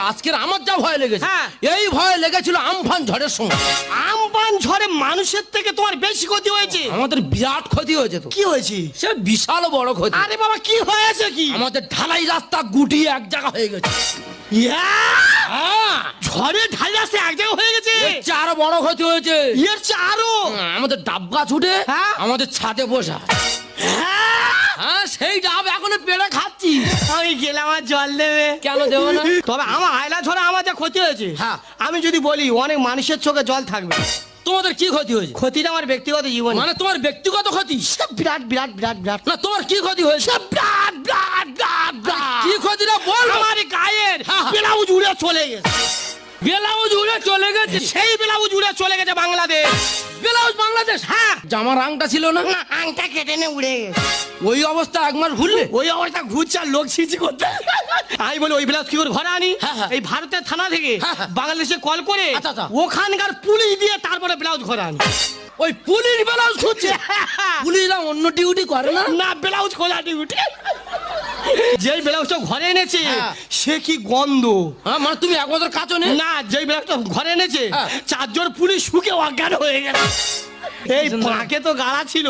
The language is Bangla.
আজকের আমার যা ভয় লেগেছে, হ্যাঁ। এই ভয় লেগেছিল আমফান ঝড়ের সময়। আমপান ঝড়ে মানুষের থেকে তোমার বেশি ক্ষতি হয়েছে। আমাদের বিরাট ক্ষতি হয়েছে তো। কি হয়েছে? সে বিশাল বড় ক্ষতি। আরে বাবা কি হয়েছে কি? আমাদের ঢালাই রাস্তা গুটিয়ে এক জায়গা হয়ে গেছে। হ্যাঁ, ঝড়ে ঢাল রাস্তা এক জায়গা হয়ে গেছে। এর চেয়ে আরো বড় ক্ষতি হয়েছে। এর চেয়ে আরো? আমাদের ডাব গাছ উঠে হ্যাঁ। আমাদের ছাদে বসা। হ্যাঁ, সেই ডাব এখনো পেড়ে খাচ্ছি। আমি গেলাম আর জল দেবে। কেন দেবো না? তবে আমার আয়লা ঝড়ে আমার যা ক্ষতি হয়েছে, হ্যাঁ। আমি যদি বলি অনেক মানুষের চোখে জল থাকবে। তোমাদের কি ক্ষতি হয়েছে? ক্ষতিটা আমার ব্যক্তিগত জীবন। মানে তোমার ব্যক্তিগত ক্ষতি? বিরাট বিরাট বিরাট বিরাট। না, তোমার কি ক্ষতি হয়েছে? বিরাট বিরাট বিরাট বিরাট। কি ক্ষতিটা বল। আমার গায়ের হ্যাঁ। ব্লাউজ উড়ে চলে গেছে। ব্লাউজ উড়ে চলে গেছে? সেই ব্লাউজ উড়ে চলে গেছে বাংলাদেশ। ব্লাউজ বাংলাদেশ? হ্যাঁ। জামার আংটা ছিল না? না, আংটা কেটে নে উড়ে গেছে। ওই অবস্থা একবার ভুললে? ওই অবস্থা ঘুরছে আর লোক ছিচি করতে। আমি বলি ওই ব্লাউজ কি করে ঘরে আনি? হ্যাঁ, হ্যাঁ। এই ভারতের থানা থেকে হ্যাঁ, হ্যাঁ। বাংলাদেশে কল করে আচ্ছা, আচ্ছা। ওখানকার পুলিশ দিয়ে তারপরে ব্লাউজ ঘরে আনি। ওই পুলিশ ব্লাউজ খুঁজছে? পুলিশরা অন্য ডিউটি করে না? না, ব্লাউজ খোলা ডিউটি। যেই ব্লাউজটা ঘরে এনেছে হ্যাঁ। সে কি গন্ধ। হ্যাঁ, মানে তুমি এক বছর কাচো নে? না, যেই ব্লাউজটা ঘরে এনেছে হ্যাঁ। 4 জন পুলিশ শুকে অজ্ঞান হয়ে গেছে। এই সুন্দর। পাকে তো গাড়া ছিল।